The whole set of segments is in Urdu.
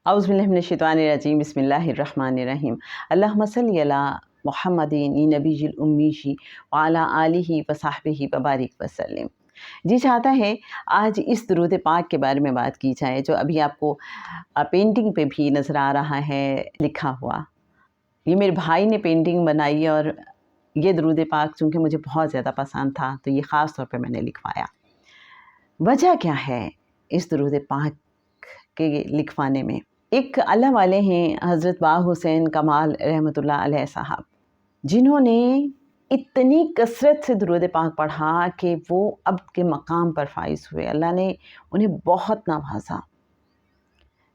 اعوذ باللہ من الشیطان الرجیم، بسم اللہ الرحمن الرحیم۔ اللہم صلی علی محمد نبی الامی وعلی آلہ وصحبہ وبارک وسلم۔ جی چاہتا ہے آج اس درود پاک کے بارے میں بات کی جائے جو ابھی آپ کو پینٹنگ پہ بھی نظر آ رہا ہے لکھا ہوا۔ یہ میرے بھائی نے پینٹنگ بنائی اور یہ درود پاک چونکہ مجھے بہت زیادہ پسند تھا تو یہ خاص طور پہ میں نے لکھوایا۔ وجہ کیا ہے اس درود پاک کے لکھوانے میں؟ ایک اللہ والے ہیں حضرت باغ حسین کمال رحمۃ اللہ علیہ صاحب، جنہوں نے اتنی کثرت سے درود پاک پڑھا کہ وہ اب کے مقام پر فائز ہوئے۔ اللہ نے انہیں بہت نوازا۔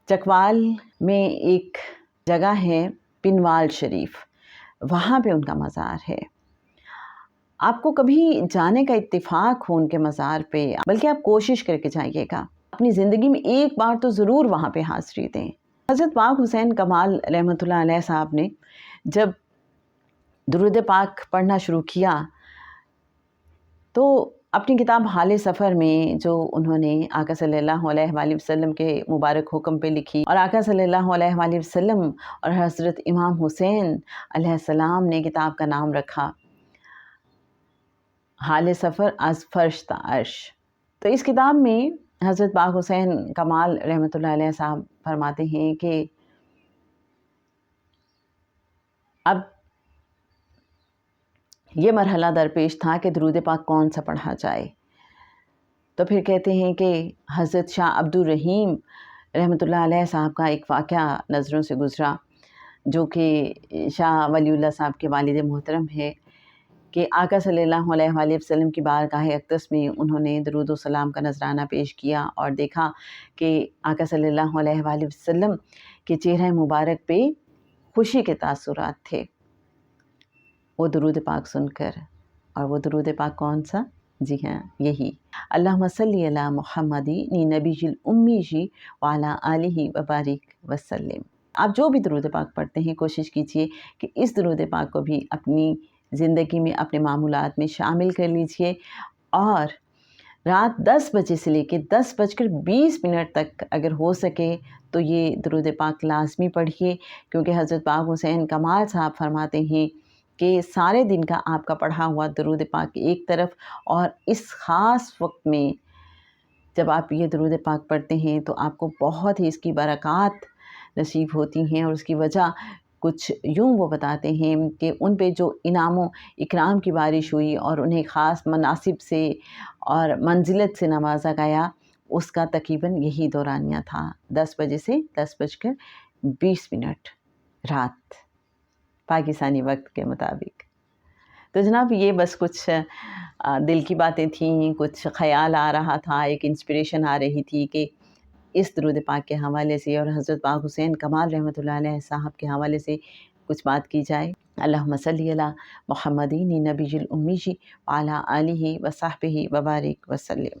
چکوال میں ایک جگہ ہے پنوال شریف، وہاں پہ ان کا مزار ہے۔ آپ کو کبھی جانے کا اتفاق ہو ان کے مزار پہ، بلکہ آپ کوشش کر کے جائیے گا، اپنی زندگی میں ایک بار تو ضرور وہاں پہ حاضری دیں۔ حضرت باغ حسین کمال رحمۃ اللہ علیہ صاحب نے جب درود پاک پڑھنا شروع کیا تو اپنی کتاب حال سفر میں جو انہوں نے آقا صلی اللہ علیہ وآلہ وسلم کے مبارک حکم پہ لکھی، اور آقا صلی اللہ علیہ وآلہ وسلم اور حضرت امام حسین علیہ السلام نے کتاب کا نام رکھا حال سفر از فرش تا عرش۔ تو اس کتاب میں حضرت باغ حسین کمال رحمۃ اللہ علیہ صاحب فرماتے ہیں کہ اب یہ مرحلہ درپیش تھا کہ درود پاک کون سا پڑھا جائے۔ تو پھر کہتے ہیں کہ حضرت شاہ عبد الرحیم رحمۃ اللہ علیہ صاحب کا ایک واقعہ نظروں سے گزرا، جو کہ شاہ ولی اللہ صاحب کے والد محترم ہے، کہ آقا صلی اللہ علیہ وآلہ وسلم کی بارگاہ اقدس میں انہوں نے درود و سلام کا نذرانہ پیش کیا اور دیکھا کہ آقا صلی اللہ علیہ وآلہ وسلم کے چہرہ مبارک پہ خوشی کے تاثرات تھے وہ درود پاک سن کر۔ اور وہ درود پاک کون سا؟ جی ہاں، یہی اللہم صلی علی محمد نبی الامی وعلی آلہ وبارک وسلم۔ آپ جو بھی درود پاک پڑھتے ہیں کوشش کیجئے کہ اس درود پاک کو بھی اپنی زندگی میں اپنے معمولات میں شامل کر لیجئے، اور رات 10 بجے سے لے کے 10:20 تک اگر ہو سکے تو یہ درود پاک لازمی پڑھیے، کیونکہ حضرت باغ حسین کمال صاحب فرماتے ہیں کہ سارے دن کا آپ کا پڑھا ہوا درود پاک ایک طرف، اور اس خاص وقت میں جب آپ یہ درود پاک پڑھتے ہیں تو آپ کو بہت ہی اس کی برکات نصیب ہوتی ہیں۔ اور اس کی وجہ کچھ یوں وہ بتاتے ہیں کہ ان پہ جو انعام و اکرام کی بارش ہوئی اور انہیں خاص مناصب سے اور منزلت سے نوازا گیا، اس کا تقریباً یہی دورانیہ تھا، 10 بجے سے 10:20 رات پاکستانی وقت کے مطابق۔ تو جناب یہ بس کچھ دل کی باتیں تھیں، کچھ خیال آ رہا تھا، ایک انسپریشن آ رہی تھی کہ اس درود پاک کے حوالے سے اور حضرت باغ حسین کمال رحمۃ اللہ علیہ صاحب کے حوالے سے کچھ بات کی جائے۔ اللہم صلی علی محمد نبی الامی وعلی آلہ وصحبہ وبارک وسلم۔